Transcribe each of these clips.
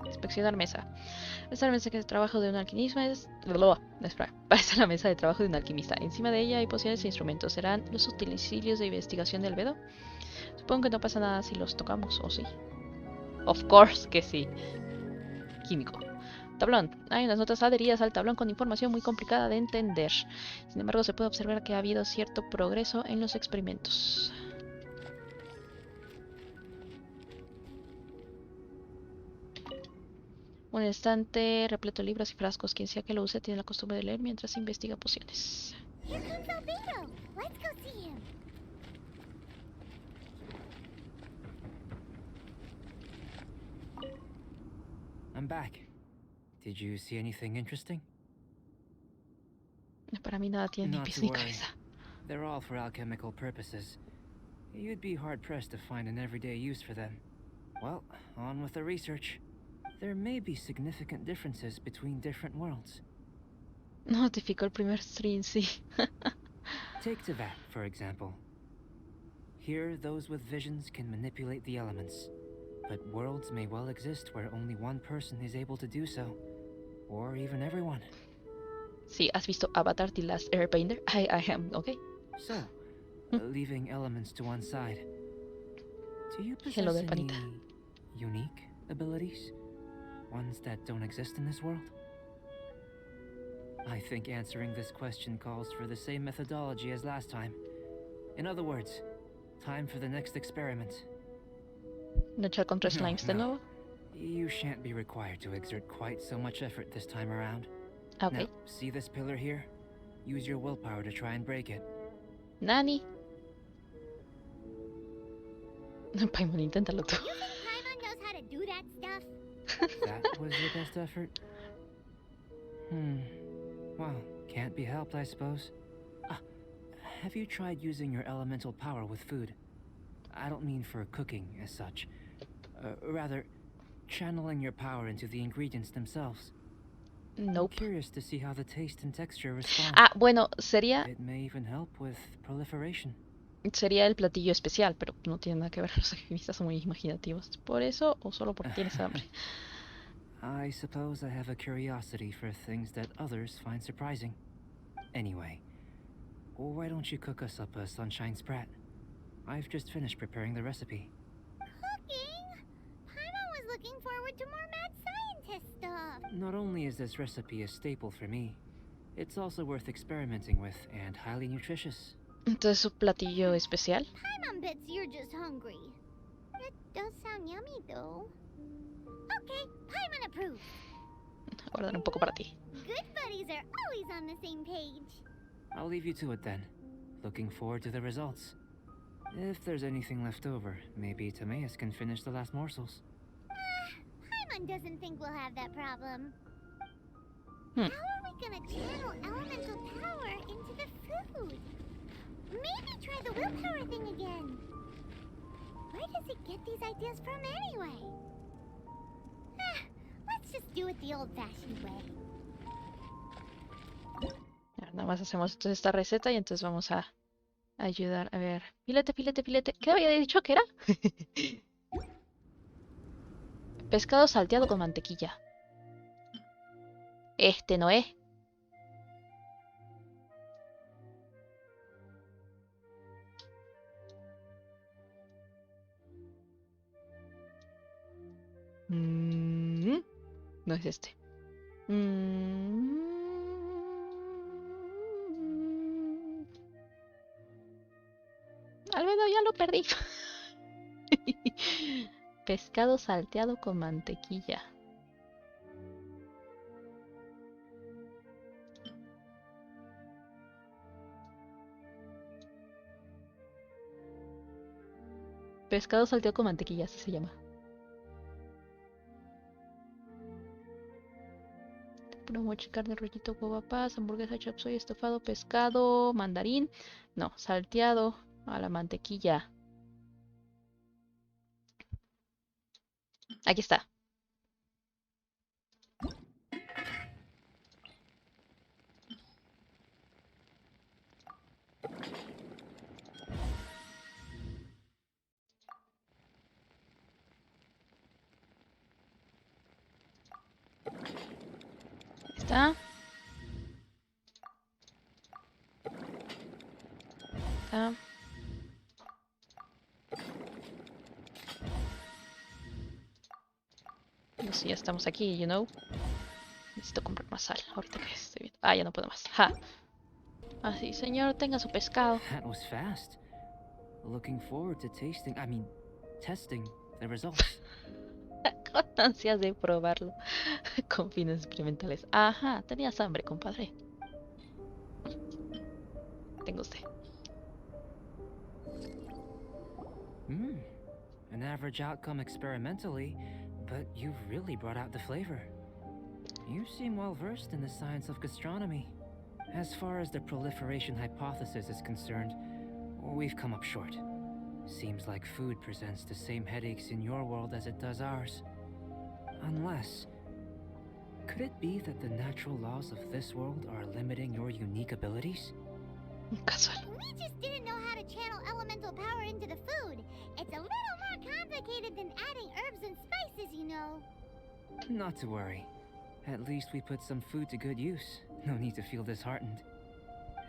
Inspeccionar mesa. Esta mesa que es trabajo de un alquimista es... Espera. Esta es la mesa de trabajo de un alquimista. Encima de ella hay pociones e instrumentos. ¿Serán los utensilios de investigación del Albedo? Supongo que no pasa nada si los tocamos, ¿o sí? Of course que sí. Químico. Tablón. Hay unas notas adheridas al tablón con información muy complicada de entender. Sin embargo, se puede observar que ha habido cierto progreso en los experimentos. Un estante repleto de libros y frascos. Quien sea que lo use tiene la costumbre de leer mientras investiga pociones. I'm back. Did you see anything interesting? Para mí nada tiene ni pies ni cabeza. They're all for alchemical purposes. You'd be hard-pressed to find an everyday use for them. Well, on with the research. There may be significant differences between different worlds. Notificó el primer stream, sí. Take Teyvat, for example. Here, those with visions can manipulate the elements. But worlds may well exist where only one person is able to do so. Or even everyone. Sí, ¿has visto Avatar The Last Airbender? I am, okay. So, leaving elements to one side. Do you possess Hello, any campanita. unique abilities? Ones that don't exist in this world? I think answering this question calls for the same methodology as last time. In other words, time for the next experiment. ¿Luchar contra slimes de nuevo? You shan't be required to exert quite so much effort this time around. Okay. Now, see this pillar here? Use your willpower to try and break it. Nani. Paimon, inténtalo tú. You think Paimon knows how to do that stuff? That was your best effort? Well, can't be helped, I suppose. Have you tried using your elemental power with food? I don't mean for cooking as such. Rather, channeling your power into the ingredients themselves. Nope. I'm curious to see how the taste and texture respond. Ah, bueno, sería... It may even help with proliferation. Sería el platillo especial, pero no tiene nada que ver. Los alquimistas son muy imaginativos. ¿Por eso o solo porque tienes hambre? I suppose I have a curiosity for things that others find surprising. Anyway, why don't you cook us up a sunshine sprat? I've just finished preparing the recipe. Cooking? Paimon was looking forward to more mad scientist stuff. Not only is this recipe a staple for me, it's also worth experimenting with and highly nutritious. Entonces, ¿su platillo especial? Paimon bets you're just hungry. It does sound yummy, though. Okay, Paimon approves. Guardar un poco para ti. Good buddies are always on the same page. I'll leave you to it then. Looking forward to the results. If there's anything left over, maybe Timaeus can finish the last morsels. Paimon doesn't think we'll have that problem. Hmm. How are we gonna channel elemental power into the food? Maybe try the willpower thing again. Where does it get these ideas from anyway? Let's just do it the old-fashioned way. Nada más hacemos entonces esta receta y entonces vamos a ayudar. A ver, filete, filete, filete. ¿Qué había dicho que era? Pescado salteado con mantequilla. Este no es. No es este. Albedo, ya lo perdí. Pescado salteado con mantequilla. Pescado salteado con mantequilla, así se llama. Puro mochi, carne, rollito, guapas, hamburguesa, chop suey, estofado, pescado, mandarín. No, salteado a la mantequilla. Aquí está. está. Está. No sé, ya estamos aquí, you know. Necesito comprar más sal, ahorita que estoy viendo. Ah, ya no puedo más. Ja. Así, señor, tenga su pescado. That was fast. Looking forward to testing the results. Con ansias de probarlo. Con fines experimentales. Ajá, tenías hambre, compadre. Tengo usted. An average outcome experimentally, but you've really brought out the flavor. You seem well versed in the science of gastronomy. As far as the proliferation hypothesis is concerned, we've come up short. Seems like food presents the same headaches in your world as it does ours. Unless... could it be that the natural laws of this world are limiting your unique abilities? Casual. We just didn't know how to channel elemental power into the food. It's a little more complicated than adding herbs and spices, you know. Not to worry. At least we put some food to good use. No need to feel disheartened.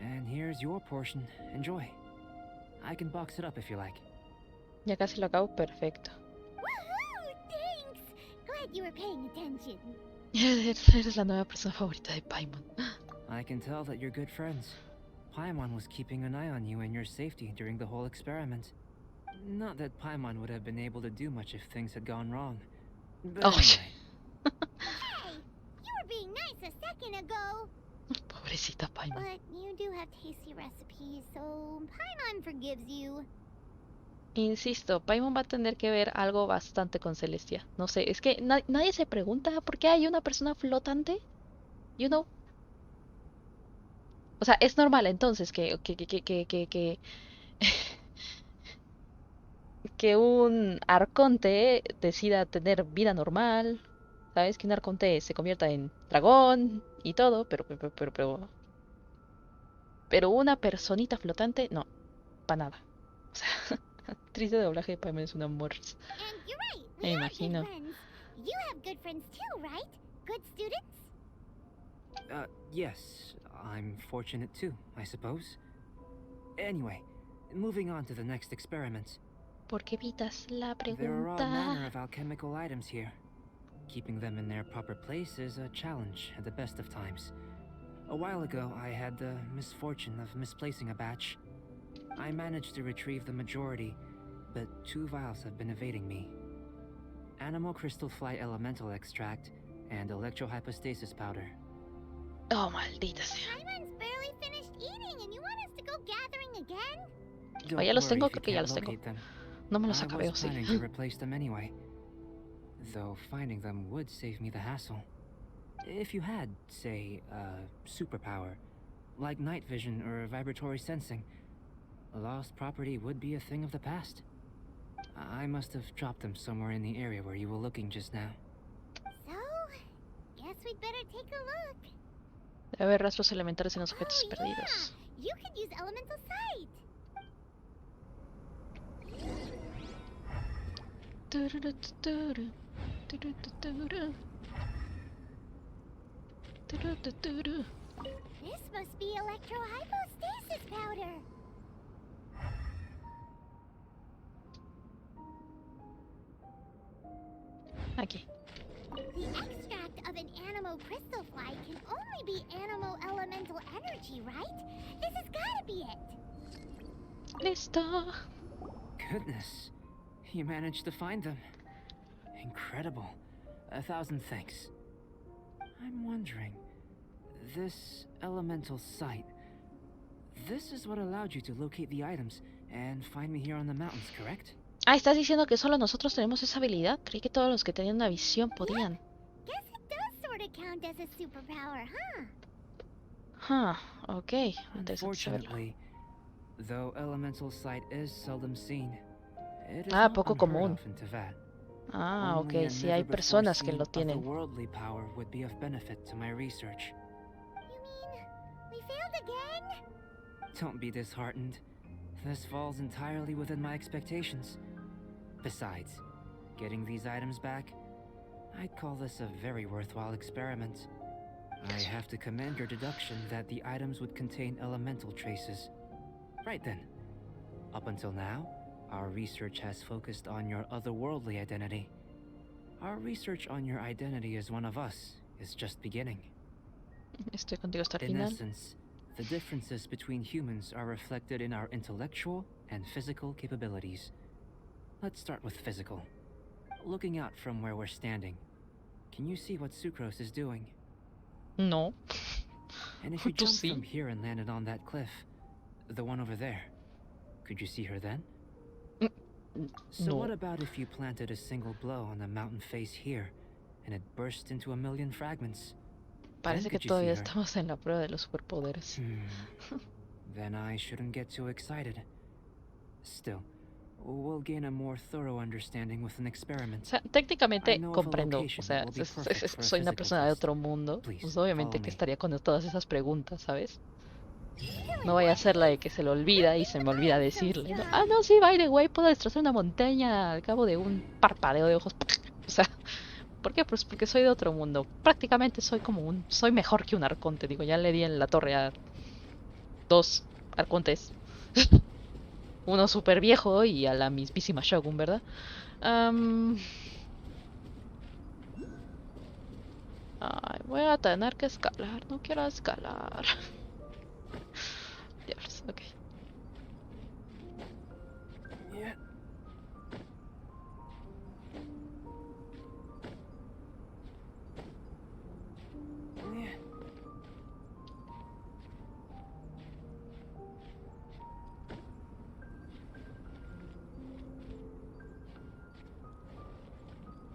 And here's your portion. Enjoy. I can box it up if you like. Ya casi lo acabo, perfecto. Woohoo! Thanks! Glad you were paying attention. Eres la nueva persona favorita de Paimon. I can tell that you're good friends. Paimon was keeping an eye on you and your safety during the whole experiment. Not that Paimon would have been able to do much if things had gone wrong. But Oh, anyway. Hey! You were being nice a second ago. Pobrecita Paimon. But you do have tasty recipes, so Paimon forgives you. Insisto, Paimon va a tener que ver algo bastante con Celestia. No sé, es que nadie se pregunta por qué hay una persona flotante. You know. O sea, es normal entonces que un arconte decida tener vida normal. ¿Sabes? Que un arconte se convierta en dragón y todo, pero una personita flotante, no, para nada. O sea, actriz de doblaje de Paimon es un amor. And you're right, Me we are good imagino. friends. You have good friends too, right? Good students? Yes. I'm fortunate too, I suppose. Anyway, moving on to the next experiment. ¿Por qué evitas la There are all manner pregunta? of alchemical items here. Keeping them in their proper place is a challenge at the best of times. A while ago, I had the misfortune of misplacing a batch. I managed to retrieve the majority, but 2 vials have been evading me. Anemo crystal fly elemental extract and electrohypostasis powder. Oh, maldita sea. Paimon's barely finished eating and you want us to go gathering again? Don't ya los worry tengo, if you creo que ya can't los tengo. locate them. No me los I acabé, was o sí. planning to replace them anyway. Though finding them would save me the hassle. If you had, say, superpower, like night vision or vibratory sensing, lost property would be a thing of the past. I must have dropped them somewhere in the area where you were looking just now. So, guess we'd better take a look. Debe haber rastros elementales en los objetos Oh, perdidos. yeah! You could use elemental sight. Tururututuru, tururututuru, tururututuru. This must be electrohypostasis powder. Aquí. The extract of an Anemo crystal fly can only be Anemo elemental energy, right? This has gotta be it. Listo. Goodness, you managed to find them. Incredible. 1,000 thanks. I'm wondering, this elemental sight, this is what allowed you to locate the items and find me here on the mountains, correct? Ah, ¿estás diciendo que solo nosotros tenemos esa habilidad? Creí que todos los que tenían una visión podían. Guess it does sort of count as a superpower, huh? Ok. Interesante saberlo. Unfortunately, though elemental sight is seldom seen, it is Ah, not poco unheard común. of in Tibet. Ah, Only ok. a Sí, hay never personas que before lo seen tienen. otherworldly power would be of benefit to my research. You mean we failed again? Don't be disheartened. This falls entirely within my expectations. Besides, getting these items back, I'd call this a very worthwhile experiment. I have to commend your deduction that the items would contain elemental traces. Right then. Up until now, our research has focused on your otherworldly identity. Our research on your identity as one of us is just beginning. Estoy contigo hasta el In final. essence, the differences between humans are reflected in our intellectual and physical capabilities. Let's start with physical. Looking out from where we're standing, can you see what Sucrose is doing? No. And if you Tú jumped sí. from here and landed on that cliff, the one over there, could you see her then? So No. what about if you planted a single blow on the mountain face here, and it burst into a million fragments? Parece que could you todavía see her? estamos en la prueba de los superpoderes. Then I shouldn't get too excited. Still, we'll gain a more thorough understanding with an O experiment. sea, técnicamente I know of a comprendo. O location sea, that will be perfect for a soy una physical persona de test. otro mundo. Please, Pues obviamente follow que me. estaría con todas esas preguntas, ¿sabes? No vaya a ser la de que se le olvida y se me olvida decirle, ¿no? Ah, no, sí, by the way, puedo destrozar una montaña al cabo de un parpadeo de ojos. O sea, ¿por qué? Pues porque soy de otro mundo. Prácticamente soy mejor que un arconte. Digo, ya le di en la torre a 2 arcontes. Uno súper viejo y a la mismísima Shogun, ¿verdad? Ay, voy a tener que escalar. No quiero escalar. Diablos, ok. Yeah.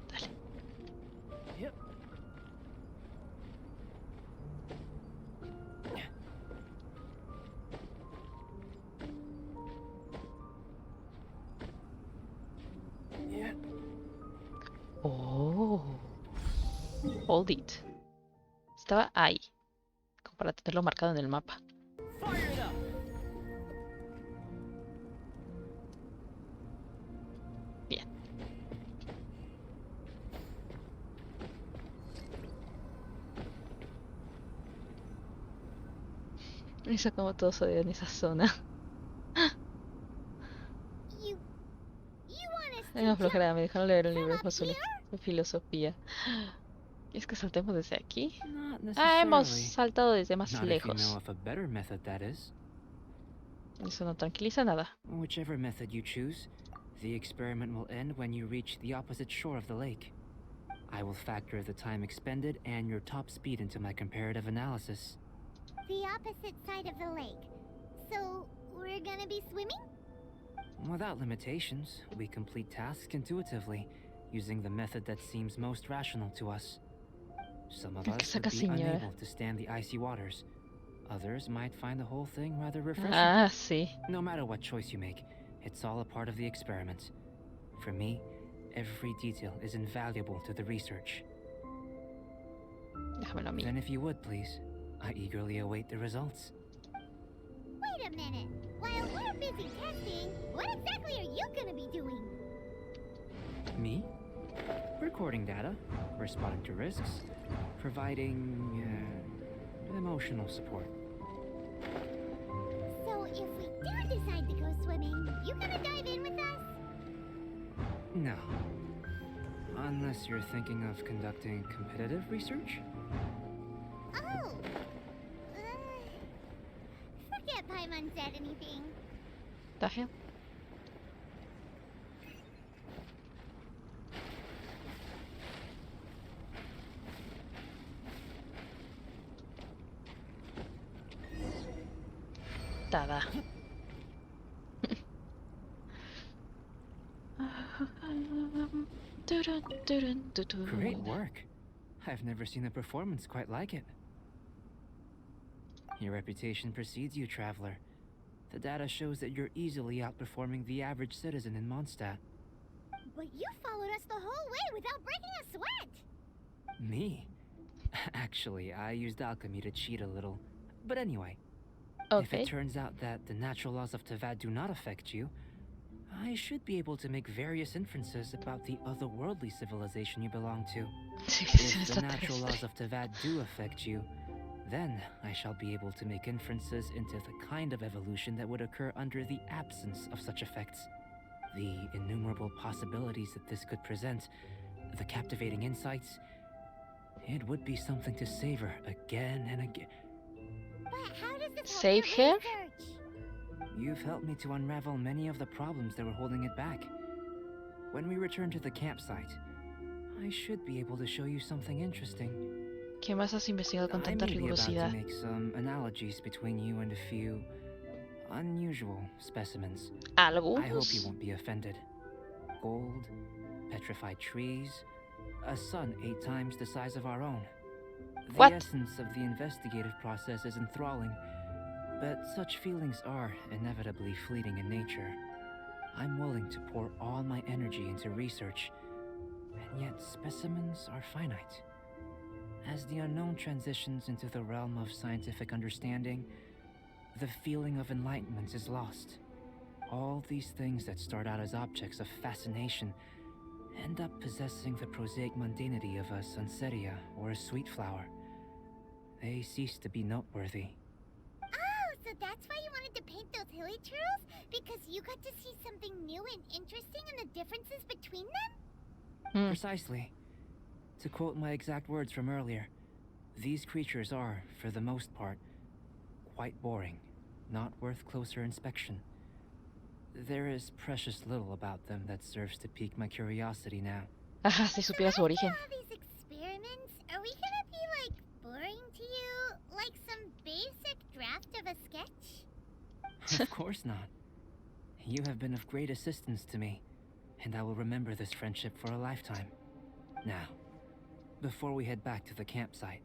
Dale. Yep. Yeah. Oh. Hold it. Estaba ahí. Como para tenerlo marcado en el mapa. Fire it up. Bien. Eso como todos odian esa zona. You want us to Ay, me jump flojera, me dejaron leer el from libro up de filosofía. ¿Es que saltemos desde aquí? Not Ah, hemos necessarily. saltado desde más Not if you know lejos. of a better method, that is. Eso no tranquiliza nada. Whichever method you choose, the experiment will end when you reach the opposite shore of the lake. I will factor the time expended and your top speed into my comparative analysis. the opposite side of the lake. So, we're gonna be swimming? Without limitations, we complete tasks intuitively, using the method that seems most rational to us. Some of Que us would saca be señora. unable to stand the icy waters. Others might find the whole thing rather refreshing. Ah, sí. No matter what choice you make, it's all a part of the experiment. For me, every detail is invaluable to the research. Déjamelo a mí. Then if you would, please, I eagerly await the results. Wait a minute. While we're busy testing, what exactly are you gonna be doing? Me? Recording data, responding to risks, providing emotional support. So, if we do decide to go swimming, you gonna dive in with us? No. Unless you're thinking of conducting competitive research? Oh! Forget Paimon said anything. The hell? Tada. Great work. I've never seen a performance quite like it. Your reputation precedes you, traveler. The data shows that you're easily outperforming the average citizen in Mondstadt. But you followed us the whole way without breaking a sweat! Me? Actually, I used alchemy to cheat a little. But anyway, if Okay. it turns out that the natural laws of Tavad do not affect you, I should be able to make various inferences about the otherworldly civilization you belong to. Civilización If the natural extraterrestre. laws of Tavad do affect you, then I shall be able to make inferences into the kind of evolution that would occur under the absence of such effects. The innumerable possibilities that this could present, the captivating insights, it would be something to savor again and again. But how does this Save help your her? research? You've helped me to unravel many of the problems that were holding it back. When we return to the campsite, I should be able to show you something interesting. ¿Qué más has investigado con I tanta may be about to rigurosidad? make some analogies between you and a few unusual specimens. I hope you ¿Algunos? won't be offended. Gold, petrified trees, a sun 8 times the size of our own. The What? essence of the investigative process is enthralling, but such feelings are inevitably fleeting in nature. I'm willing to pour all my energy into research, and yet specimens are finite. As the unknown transitions into the realm of scientific understanding, the feeling of enlightenment is lost. All these things that start out as objects of fascination end up possessing the prosaic mundanity of a sunsetia or a sweet flower. They cease to be noteworthy. Oh, so that's why you wanted to paint those hilly turtles? Because you got to see something new and interesting and the differences between them? Precisely. To quote my exact words from earlier, these creatures are, for the most part, quite boring, not worth closer inspection. There is precious little about them that serves to pique my curiosity now. Ajá, si supiera su origen. After all these experiments, are we gonna be, like, boring to you? Like some basic draft of a sketch? Of course not. You have been of great assistance to me, and I will remember this friendship for a lifetime. Now, before we head back to the campsite,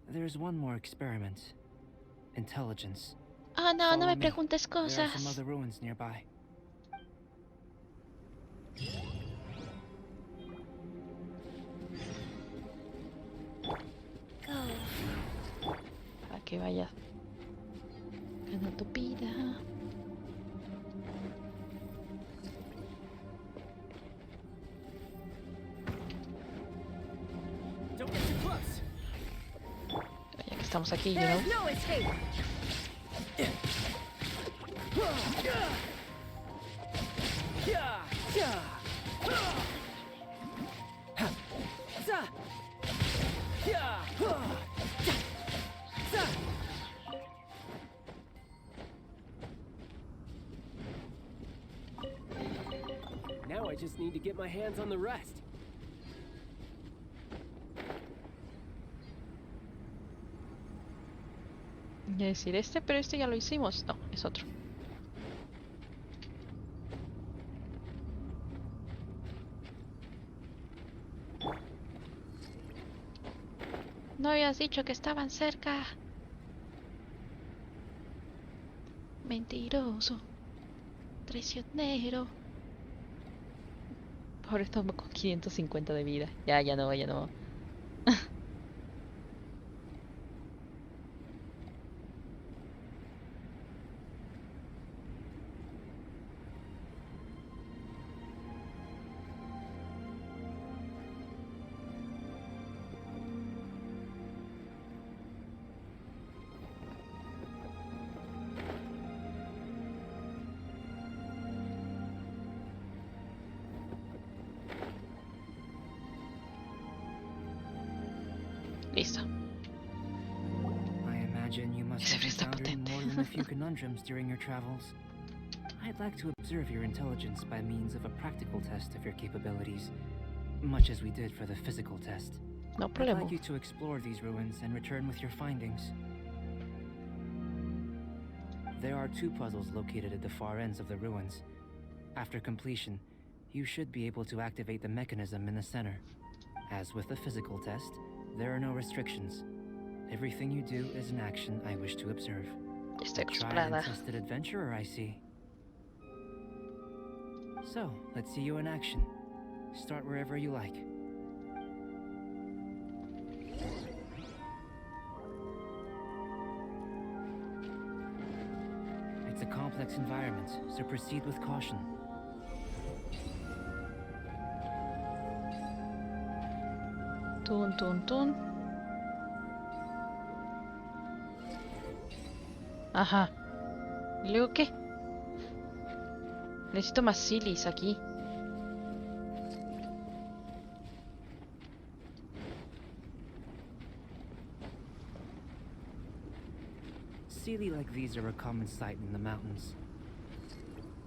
there's one more experiment. Intelligence. Ah, no, no me Follow me. preguntes There are some cosas. other ruins nearby. Para que vaya ganando tu vida. Don't get too close. Ya que estamos aquí, you There know. is no escape. Now I just need to get my hands on the rest. Voy a decir este, pero este ya lo hicimos. No, es otro. No habías dicho que estaban cerca. Mentiroso. Traicionero. Pobre tomo con 550 de vida. Ya no, ya no. Listo. I imagine you must Ese have frío está encountered potente. more than a few conundrums during your travels. I'd like to observe your intelligence by means of a practical test of your capabilities, much as we did for the physical test. No I'd problema. like you to explore these ruins and return with your findings. There are 2 puzzles located at the far ends of the ruins. After completion, you should be able to activate the mechanism in the center. As with the physical test, there are no restrictions. Everything you do is an action I wish to observe. Ya estoy A tried and acostumbrada. tested adventurer, I see. So, let's see you in action. Start wherever you like. It's a complex environment, so proceed with caution. Tun, tun, tun. Ajá. ¿Y luego qué? Necesito más silis aquí. Sealy like these are a common sight in the mountains.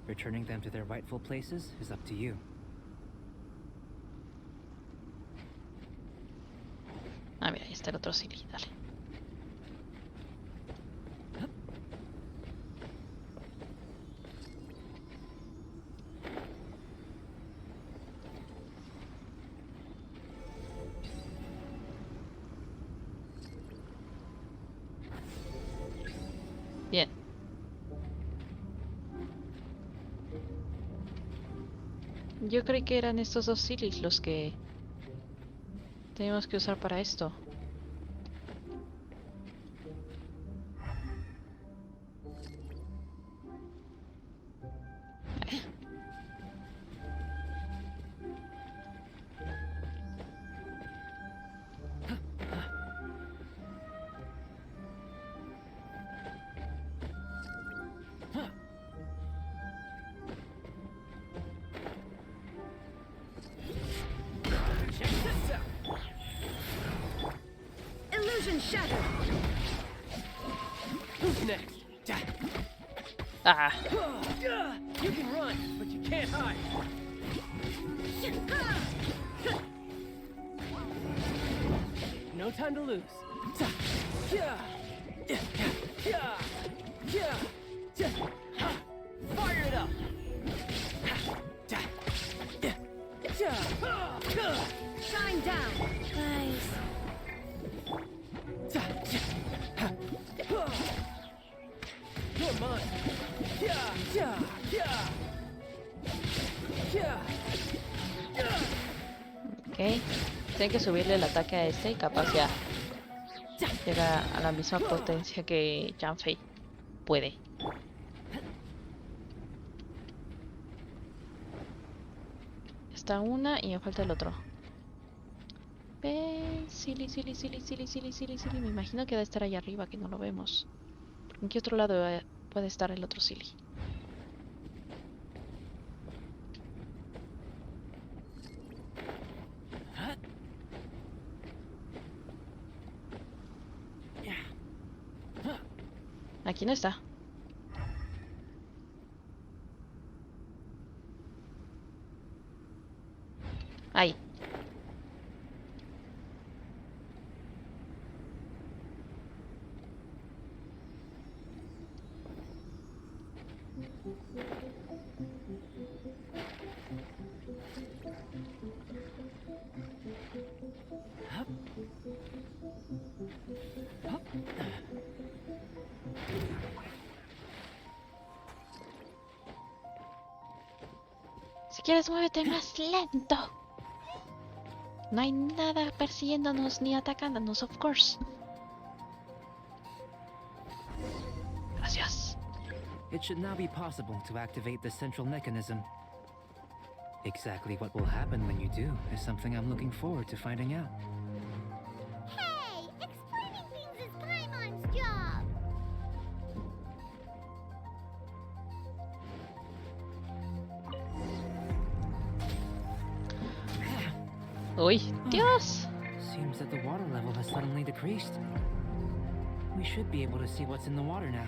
Returning them to their rightful places is up to you. Ah, mira, ahí está el otro sili. Dale. Bien. Yo creí que eran estos dos silis los que tenemos que usar para esto. Check this out. Illusion shattered. Who's next? Ah, You can run, but you can't hide. No time to lose. Fire it up. Shine down. Nice. You're mine. ok. Tienen que subirle el ataque a este y capaz ya llega a la misma potencia que Janfei puede. Está una y me falta el otro. Silly. Me imagino que debe estar allá arriba, que no lo vemos. ¿En qué otro lado puede estar el otro Silly? Aquí no está. Ahí. Si quieres, muévete más lento. No hay nada persiguiéndonos ni atacándonos, of course. Gracias. It should now be possible to activate the central mechanism. Exactly what will happen when you do is something I'm looking forward to finding out. Hey, explaining things is Paimon's job. Uy, Dios. Seems that the water level has suddenly decreased. We should be able to see what's in the water now.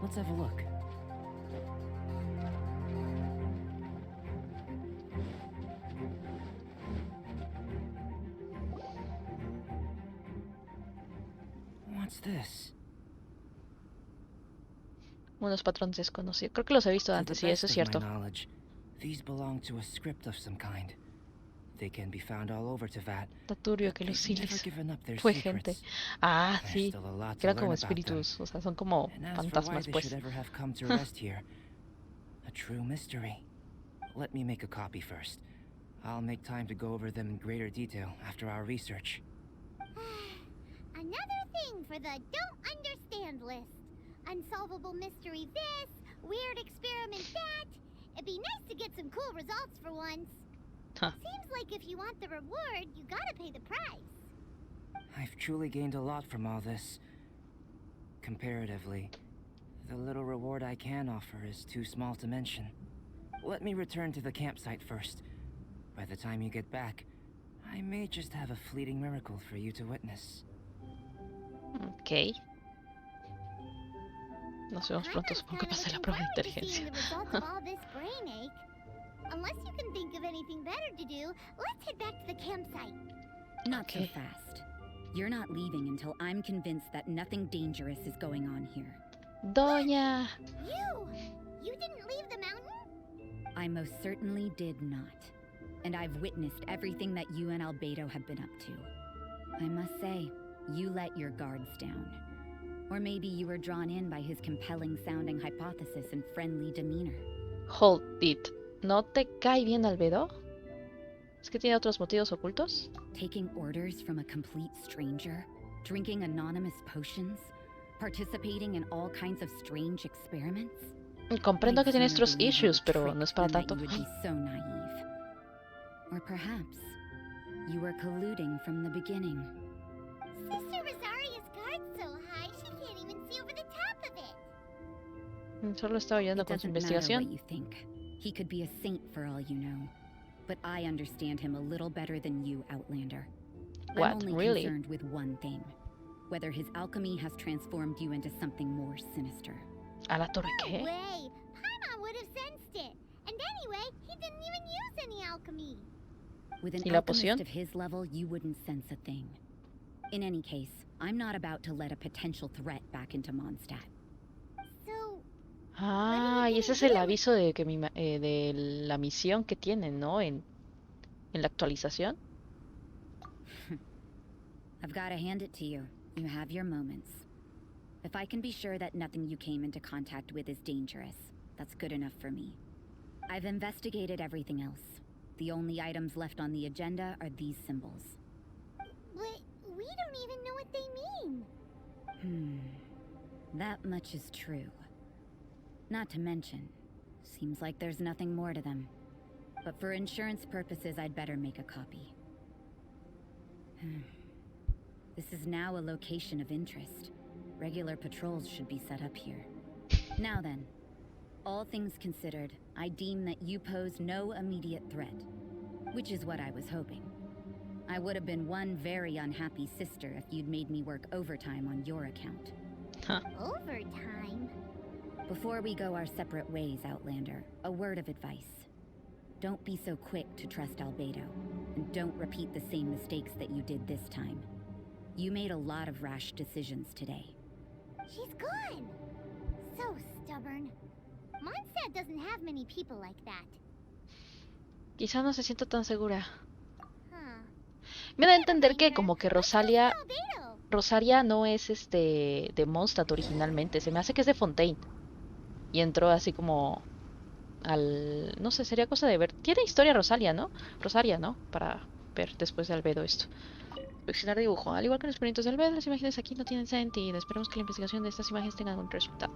Let's have a look. What's this? Unos patrones desconocidos. Creo que los he visto To the antes, sí, eso es best of cierto. my knowledge, these belong to a script of some kind. They can be found all over Teyvat. Está turbio que They've los never Silis given up their fue gente. secrets. Ah, There's sí. still a lot Que to eran como learn about them. espíritus, o sea, son como And as for why fantasmas, they pues. should ever have come to rest here, a true mystery. Let me make a copy first. I'll make time to go over them in greater detail after our research. Another thing for the don't understand list. Unsolvable mystery this, weird experiment that. It'd be nice to get some cool results for once. Huh. Seems like if you want the reward, you gotta pay the price. I've truly gained a lot from all this. Comparatively, the little reward I can offer is too small to mention. Let me return to the campsite first. By the time you get back, I may just have a fleeting miracle for you to witness. Ok. Nos vemos pronto, supongo que pasé la prueba de inteligencia. Unless you can think of anything better to do, let's head back to the campsite. Not Okay. so fast. You're not leaving until I'm convinced that nothing dangerous is going on here. Doña. You didn't leave the mountain? I most certainly did not. And I've witnessed everything that you and Albedo have been up to. I must say, you let your guards down. Or maybe you were drawn in by his compelling sounding hypothesis and friendly demeanor. Hold it. ¿No te cae bien Albedo? ¿Es que tiene otros motivos ocultos? Taking orders from a complete stranger, drinking anonymous potions, participating in all kinds of strange experiments. Comprendo que I'd tienes sooner otros believe you issues, were pero tricked no es para than that tanto. you would be so naive. Or perhaps you were colluding from the beginning. Sister Rosaria's guard's so high she can't even see over the top of it. Solo estaba ayudando It con su doesn't matter what investigación. you think. He could be a saint for all you know. But I understand him a little better than you, Outlander. What, I'm only really? concerned with one thing. Whether his alchemy has transformed you into something more sinister. ¿A la torre qué? Way, Paimon would have sensed it. And anyway, he didn't even use any alchemy. With an ¿Y la alchemist poción? of his level, you wouldn't sense a thing. In any case, I'm not about to let a potential threat back into Mondstadt. So, Ah, y ese es el aviso de que de la misión que tienen, ¿no? En la actualización. I've got to hand it to you. You have your moments. If I can be sure that nothing you came into contact with is dangerous, that's good enough for me. I've investigated everything else. The only items left on the agenda are these symbols. but we don't even know what they mean. That much is true. Not to mention, seems like there's nothing more to them. But for insurance purposes, I'd better make a copy. This is now a location of interest. Regular patrols should be set up here. Now then, all things considered, I deem that you pose no immediate threat. Which is what I was hoping. I would have been one very unhappy sister if you'd made me work overtime on your account. Overtime? Before we go our separate ways, Outlander, a word of advice. Don't be so quick to trust Albedo, and don't repeat the same mistakes that you did this time. You made a lot of rash decisions today. She's gone. So stubborn. Mondstadt doesn't have many people like that. Quizá no se sienta tan segura. Huh. Me da a entender que como que Let's go Rosaria to Albedo. Rosaria no es de Mondstadt originalmente, se me hace que es de Fontaine. Y entró así como al... no sé, sería cosa de ver. Tiene historia Rosaria, ¿no? Rosaria, ¿no? Para ver después de Albedo esto. Seleccionar dibujo. Al igual que los experimentos de Albedo, las imágenes aquí no tienen sentido. Esperemos que la investigación de estas imágenes tenga un resultado.